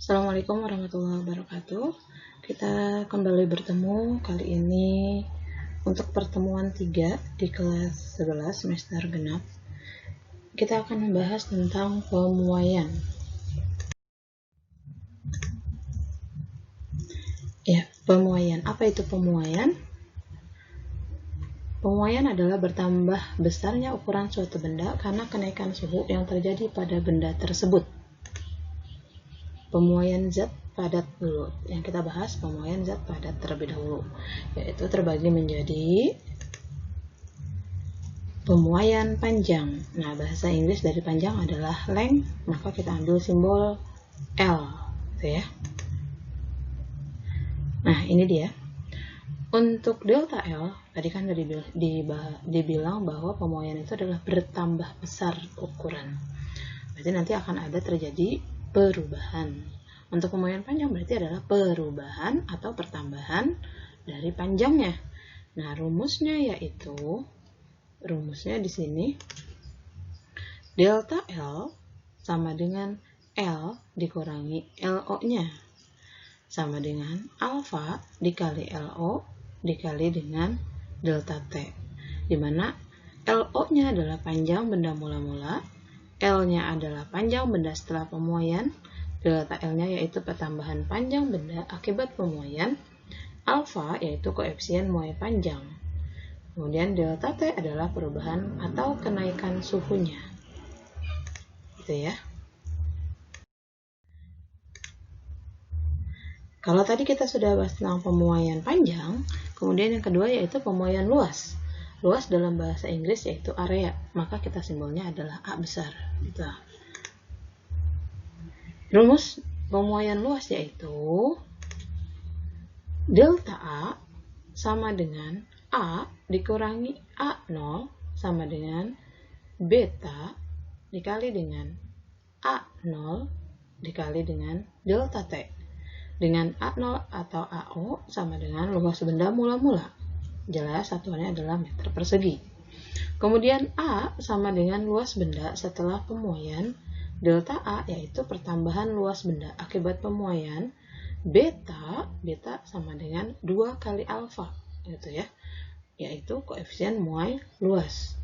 Assalamualaikum warahmatullahi wabarakatuh. Kita kembali bertemu kali ini untuk pertemuan 3 di kelas 11 semester genap. Kita akan membahas tentang pemuaian. Ya, pemuaian. Apa itu pemuaian? Pemuaian adalah bertambah besarnya ukuran suatu benda karena kenaikan suhu yang terjadi pada benda tersebut. Pemuaian zat padat dulu. Yang kita bahas pemuaian zat padat terlebih dahulu, yaitu terbagi menjadi pemuaian panjang. Nah, bahasa Inggris dari panjang adalah length, maka kita ambil simbol L, gitu ya. Nah, ini dia. Untuk delta L, tadi kan dibilang bahwa pemuaian itu adalah bertambah besar ukuran. Berarti nanti akan ada terjadi perubahan. Untuk pemuaian panjang berarti adalah perubahan atau pertambahan dari panjangnya. Nah, rumusnya di sini delta L sama dengan L dikurangi LO-nya sama dengan alfa dikali LO dikali dengan delta T, di mana LO-nya adalah panjang benda mula-mula, L-nya adalah panjang benda setelah pemuaian, delta L-nya yaitu pertambahan panjang benda akibat pemuaian, alfa yaitu koefisien muai panjang. Kemudian delta T adalah perubahan atau kenaikan suhunya. Gitu ya. Kalau tadi kita sudah bahas tentang pemuaian panjang, kemudian yang kedua yaitu pemuaian luas. Luas dalam bahasa Inggris yaitu area, maka kita simbolnya adalah A besar. Gitu. Rumus pemuaian luas yaitu delta A sama dengan A dikurangi A0 sama dengan beta dikali dengan A0 dikali dengan delta T. Dengan A0 atau AO sama dengan luas benda mula-mula. Jelas satuannya adalah meter persegi. Kemudian A sama dengan luas benda setelah pemuaian. Delta A yaitu pertambahan luas benda akibat pemuaian. Beta sama dengan 2 kali alfa, gitu ya. Yaitu koefisien muai luas.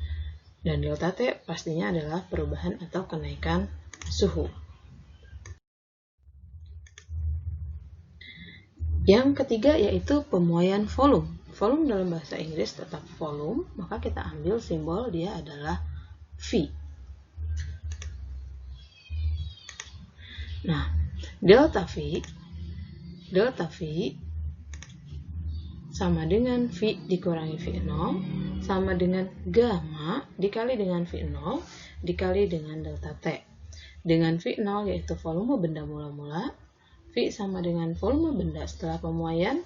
Dan delta T pastinya adalah perubahan atau kenaikan suhu. Yang ketiga yaitu pemuaian volume. Volume dalam bahasa Inggris tetap volume, maka kita ambil simbol dia adalah V. Nah, delta V sama dengan V dikurangi V0 sama dengan gamma dikali dengan V0 dikali dengan delta T. Dengan V0 yaitu volume benda mula-mula, V sama dengan volume benda setelah pemuaian,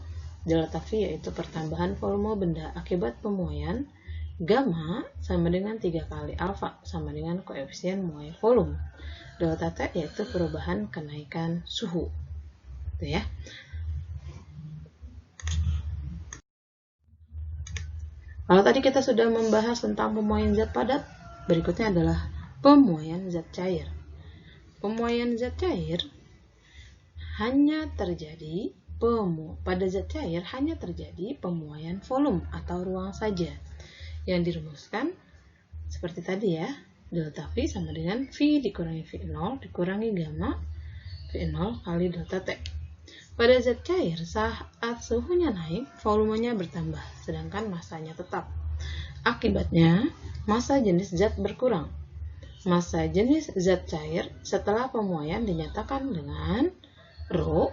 delta V yaitu pertambahan volume benda akibat pemuaian, gamma sama dengan 3 kali alfa sama dengan koefisien muai volume, delta T yaitu perubahan kenaikan suhu. Gitu ya. Kalau tadi kita sudah membahas tentang pemuaian zat padat, berikutnya adalah pemuaian zat cair. Pemuaian zat cair pada zat cair hanya terjadi pemuaian volume atau ruang saja, yang dirumuskan seperti tadi ya, delta V sama dengan V dikurangi V0 dikurangi gamma V0 kali delta T. Pada zat cair, saat suhunya naik, volumenya bertambah, sedangkan masanya tetap. Akibatnya, massa jenis zat berkurang. Massa jenis zat cair setelah pemuaian dinyatakan dengan Rho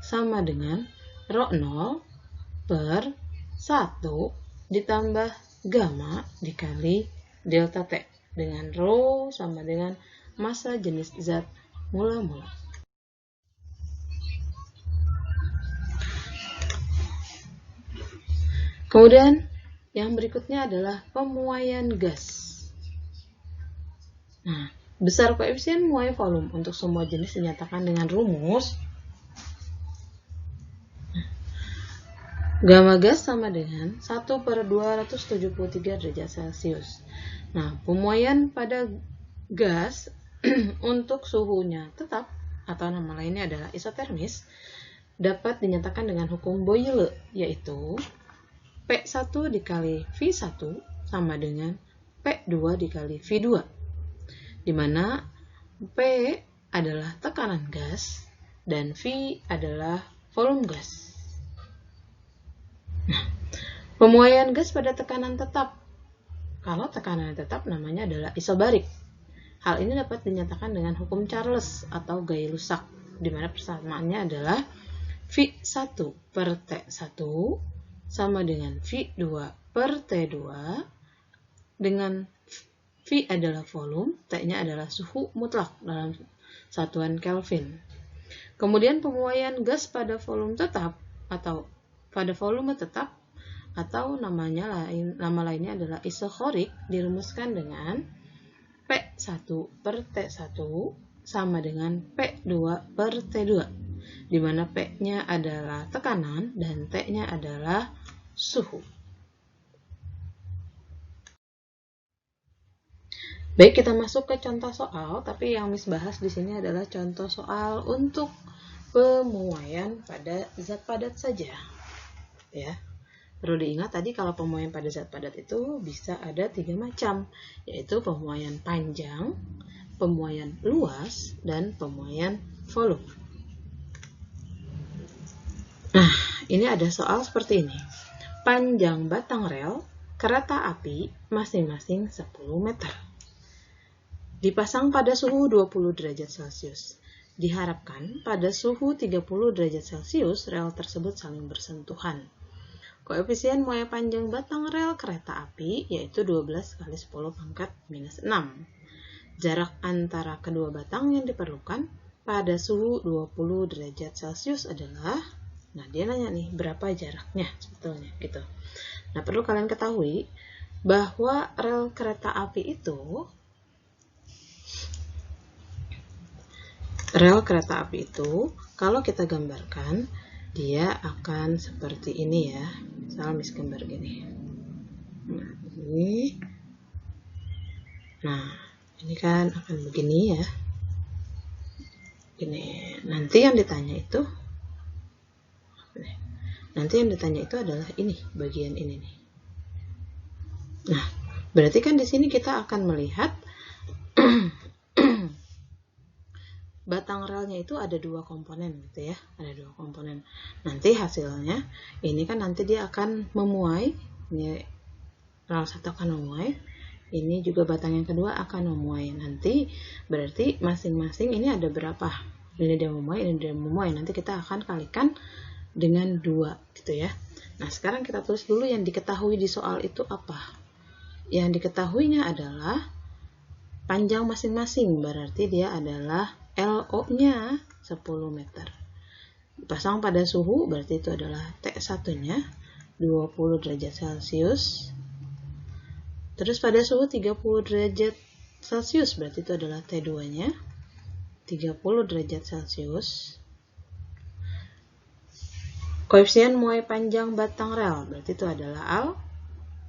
sama dengan Rho0 per 1 ditambah gamma dikali delta T, dengan Rho sama dengan massa jenis zat mula-mula. Kemudian yang berikutnya adalah pemuaian gas. Nah, besar koefisien muai volume untuk semua jenis dinyatakan dengan rumus gamma gas sama dengan 1/273 derajat Celcius. Nah, pemuaian pada gas untuk suhunya tetap atau nama lainnya adalah isotermis, dapat dinyatakan dengan hukum Boyle, yaitu P1 dikali V1 sama dengan P2 dikali V2, di mana P adalah tekanan gas dan V adalah volume gas. Nah, pemuaian gas pada tekanan tetap. Kalau tekanan tetap namanya adalah isobarik. Hal ini dapat dinyatakan dengan hukum Charles atau Gay-Lussac, di mana persamaannya adalah V1 per T1 sama dengan V2 per T2, dengan V adalah volume, T-nya adalah suhu mutlak dalam satuan Kelvin. Kemudian pemuaian gas pada volume tetap atau pada volume tetap atau nama lainnya adalah isochorik dirumuskan dengan P1 per T1 sama dengan P2 per T2, di mana P-nya adalah tekanan dan T-nya adalah suhu. Baik, kita masuk ke contoh soal, tapi yang Miss bahas di sini adalah contoh soal untuk pemuaian pada zat padat saja. Ya. Perlu diingat tadi kalau pemuaian pada zat padat itu bisa ada 3 macam, yaitu pemuaian panjang, pemuaian luas, dan pemuaian volume. Nah, ini ada soal seperti ini. Panjang batang rel kereta api masing-masing 10 meter. Dipasang pada suhu 20 derajat Celcius. Diharapkan pada suhu 30 derajat Celcius rel tersebut saling bersentuhan. Koefisien muai panjang batang rel kereta api yaitu 12 kali 10 pangkat minus 6. Jarak antara kedua batang yang diperlukan pada suhu 20 derajat Celcius adalah, nah dia nanya nih berapa jaraknya sebetulnya gitu. Nah, perlu kalian ketahui bahwa rel kereta api itu kalau kita gambarkan dia akan seperti ini ya. Misal Miss gambar gini. Nah, ini kan akan begini ya. Gini. Nanti yang ditanya itu adalah ini, bagian ini nih. Nah, berarti kan di sini kita akan melihat batang relnya itu ada 2 komponen gitu ya, ada 2 komponen. Nanti hasilnya ini kan nanti dia akan memuai, ini rel 1 akan memuai, ini juga batang yang kedua akan memuai. Nanti berarti masing-masing ini ada berapa? Ini dia memuai, ini dia memuai. Nanti kita akan kalikan dengan 2 gitu ya. Nah, sekarang kita tulis dulu yang diketahui di soal itu apa. Yang diketahuinya adalah panjang masing-masing, berarti dia adalah LO-nya 10 meter. Dipasang pada suhu, berarti itu adalah T1-nya 20 derajat Celcius. Terus pada suhu 30 derajat Celcius, berarti itu adalah T2-nya 30 derajat Celcius. Koefisien muai panjang batang rel, berarti itu adalah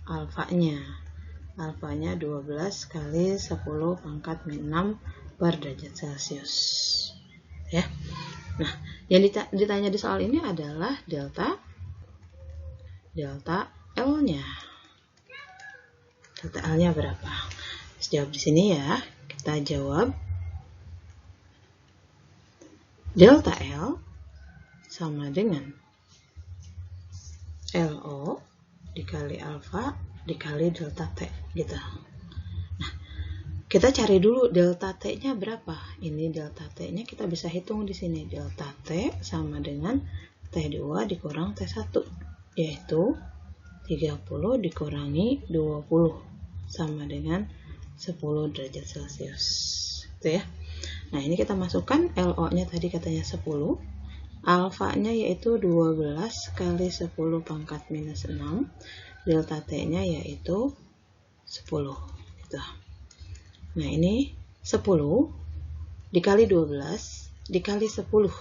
alfanya. Alfanya 12 kali 10 pangkat min 6 per derajat Celcius. Ya. Nah, yang ditanya di soal ini adalah delta L-nya. Delta L-nya berapa? Let's jawab di sini ya. Kita jawab delta L sama dengan LO dikali alfa dikali delta T gitu. Nah, kita cari dulu delta T-nya berapa. Ini delta T-nya kita bisa hitung di sini. Delta T sama dengan T2 dikurang T1, yaitu 30 dikurangi 20 sama dengan 10 derajat Celcius. Gitu ya. Nah, ini kita masukkan LO-nya tadi katanya 10. Alfanya yaitu 12 kali 10 pangkat minus 6. Delta T-nya yaitu 10. Gitu. Nah, ini 10 dikali 12 dikali 10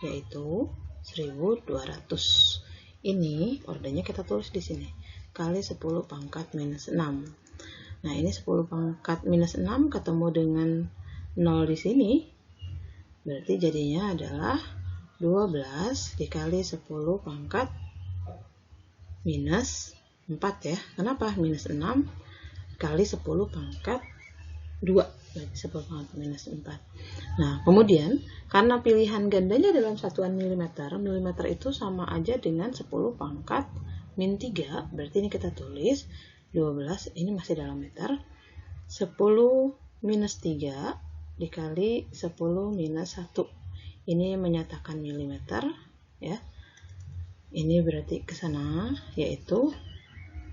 yaitu 1200. Ini ordernya kita tulis di sini. Kali 10 pangkat minus 6. Nah, ini 10 pangkat minus 6 ketemu dengan 0 di sini. Berarti jadinya adalah 12 dikali 10 pangkat minus 4 ya. Kenapa? Minus 6 kali 10 pangkat 2. Berarti 10 pangkat minus 4. Nah, kemudian karena pilihan gandanya dalam satuan milimeter, milimeter itu sama aja dengan 10 pangkat min 3. Berarti ini kita tulis 12, ini masih dalam meter. 10 minus 3 dikali 10 minus 1. Ini menyatakan milimeter ya. Ini berarti ke sana, yaitu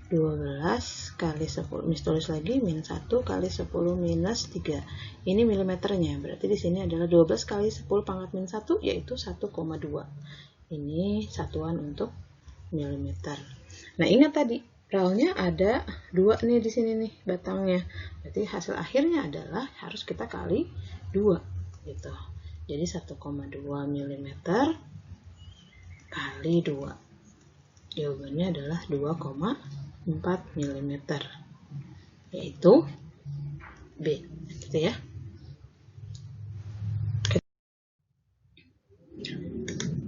12 kali 10, tulis lagi minus 1 kali 10 minus 3. Ini milimeternya, berarti di sini adalah 12 kali 10 pangkat minus 1, yaitu 1,2. Ini satuan untuk milimeter. Nah, ingat tadi, relnya ada 2 nih di sini nih, batangnya. Berarti hasil akhirnya adalah harus kita kali 2, gitu. Jadi 1,2 milimeter kali 2. Jawabannya adalah 2,4 mm. Yaitu B. Gitu ya.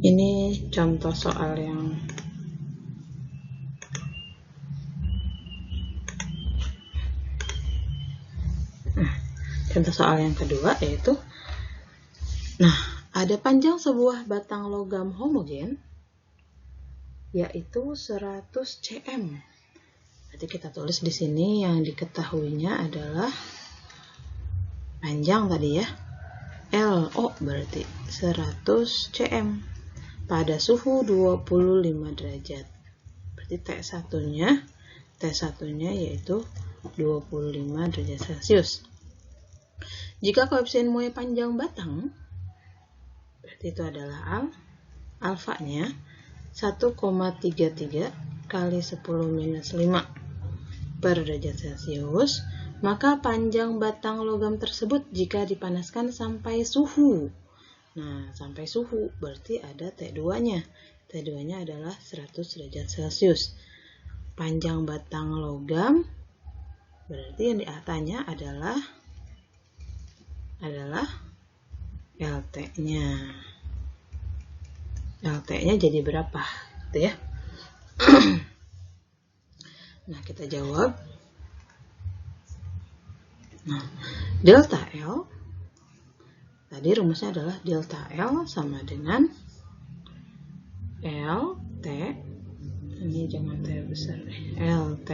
Ini contoh soal yang kedua, yaitu ada panjang sebuah batang logam homogen yaitu 100 cm. Berarti kita tulis di sini yang diketahuinya adalah panjang tadi ya. LO berarti 100 cm pada suhu 25 derajat. Berarti T1-nya yaitu 25 derajat Celcius. Jika koefisien Moe panjang batang, berarti itu adalah alfanya 1,33 kali 10 minus 5 per derajat Celcius, maka panjang batang logam tersebut jika dipanaskan sampai suhu. Nah, sampai suhu berarti ada T2-nya. T2-nya adalah 100 derajat Celcius. Panjang batang logam berarti yang ditanya adalah LT-nya. LT-nya jadi berapa? Gitu ya. Nah, kita jawab. Nah, delta L. Tadi rumusnya adalah delta L sama dengan LT. Ini jangan T besar deh. LT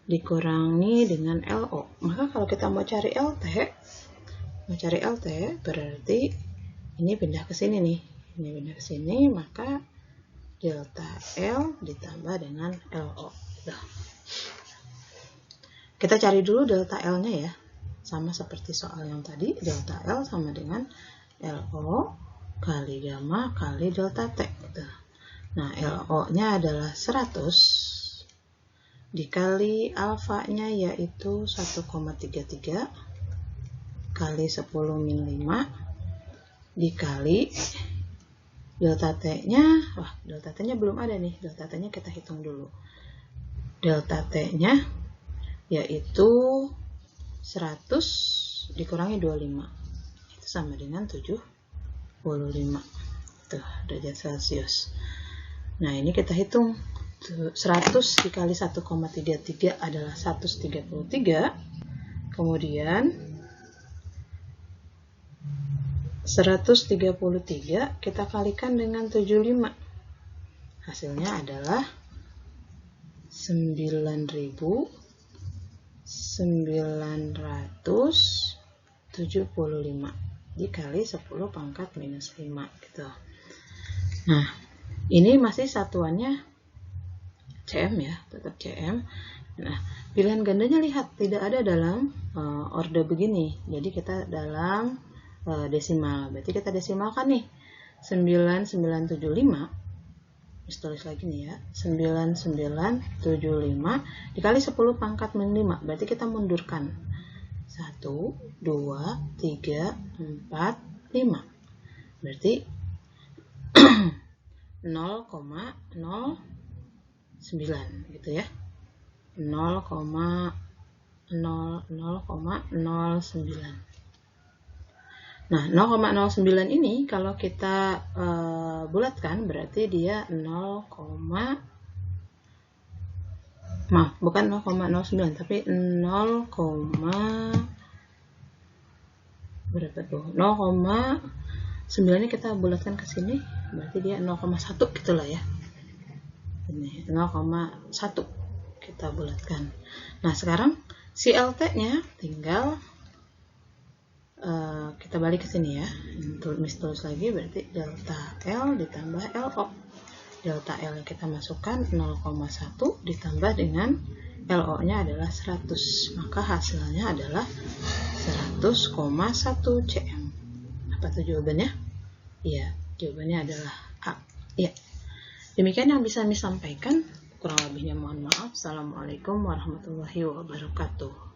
dikurangi dengan LO. Maka kalau kita mau cari LT berarti ini pindah ke sini nih. Ini pindah ke sini, maka delta L ditambah dengan LO. Nah, kita cari dulu delta L-nya ya. Sama seperti soal yang tadi, delta L sama dengan LO kali gamma kali delta T. Nah, LO-nya adalah 100 dikali alfanya yaitu 1,33 kali 10 min 5 dikali delta T-nya, delta T-nya belum ada nih, delta T-nya kita hitung dulu. Delta T-nya yaitu 100 dikurangi 25, itu sama dengan 75 derajat Celcius. Nah, ini kita hitung 100 dikali 1,33 adalah 133, kemudian 133 kita kalikan dengan 75. Hasilnya adalah 9.975 dikali 10 pangkat minus 5 gitu. Nah, ini masih satuannya cm ya, tetap cm. Nah, pilihan gandanya lihat tidak ada dalam orde begini. Jadi kita dalam desimal. Berarti kita desimalkan nih. 9975. Tulis lagi nih ya. 9975 dikali 10 pangkat min 5. Berarti kita mundurkan. 1, 2, 3, 4, 5. Berarti 0,09 gitu ya. 0,09. Nah, 0,09 ini kalau kita bulatkan berarti dia bukan 0,09 tapi 0,9 ini kita bulatkan ke sini berarti dia 0,1 gitulah ya. Ini 0,1 kita bulatkan. Nah, sekarang si LT-nya tinggal kita balik ke sini ya. Tulis lagi berarti delta L ditambah LO. Delta L yang kita masukkan 0,1 ditambah dengan LO-nya adalah 100. Maka hasilnya adalah 100,1 cm. Apa tuh jawabannya? Iya, jawabannya adalah A. Ya. Demikian yang bisa kami sampaikan. Kurang lebihnya mohon maaf. Assalamualaikum warahmatullahi wabarakatuh.